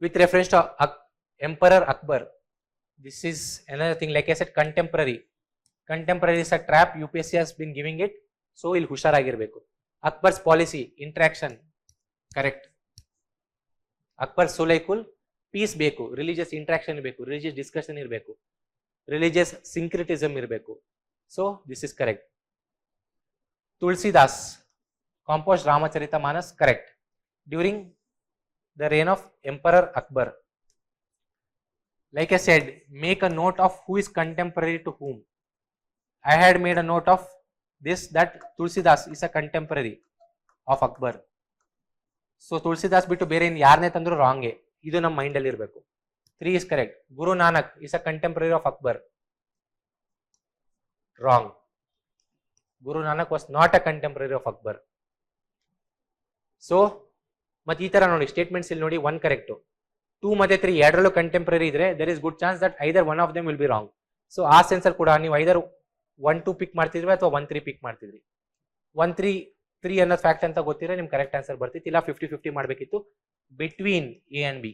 with reference to Emperor Akbar. This is another thing, like I said, contemporary. Contemporary is a trap, UPSC has been giving it, so ಇಲ್ಲಿ ಹುಷಾರಾಗಿರ್ಬೇಕು. Akbar's policy, interaction, correct. Akbar Sulaykul, peace ಬೇಕು, religious interaction ಇರಬೇಕು, religious discussion ಇರಬೇಕು, religious syncretism ಇರಬೇಕು. So this is correct. Tulsidas composed Ramacharita Manas, correct. During the reign of Emperor Akbar. Like I said, make a note of who is contemporary to whom. I had made a note of this, that Tulsidas is a contemporary of Akbar. So Tulsidas biಟ್ಟು ಬೇರೆ ಇನ್ನು ಯಾರನ್ನೇ ತಂದ್ರು ರಾಂಗೆ, ಇದು ನಮ್ಮ mind ಅಲ್ಲಿ ಇರಬೇಕು. 3 is correct. Guru Nanak is a contemporary of Akbar. Wrong. Guru Nanak was not a contemporary of Akbar. So ಮತ್ತೆ ಈ ತರ ನೋಡಿ ಸ್ಟೇಟ್ಮೆಂಟ್ಸ್ ಇಲ್ಲಿ ನೋಡಿ 1 ಕರೆಕ್ಟ್, 2 ಮತ್ತೆ 3 ಎರಡರಲ್ಲೂ ಕಂಟೆಂಪರರಿ ಇದ್ರೆ there is good chance that either one of them will be wrong. So ಆ ಸೆನ್ಸ್ ಅಲ್ಲಿ ಕೂಡ ನೀವು ಐದರ್ 1-2 ಪಿಕ್ ಮಾಡ್ತಿದ್ರಿ ಅಥವಾ 1-3 ಪಿಕ್ ಮಾಡ್ತಿದ್ರಿ. 1-3 ಅನ್ನೋ ಫ್ಯಾಕ್ಟ್ ಅಂತ ಗೊತ್ತಿದ್ರೆ ನಿಮ್ಗೆ ಕರೆಕ್ಟ್ ಆನ್ಸರ್ ಬರ್ತಿತ್ತು, ಇಲ್ಲ 50-50 ಮಾಡಬೇಕಿತ್ತು ಬಿಟ್ವೀನ್ ಎ ಅಂಡ್ ಬಿ.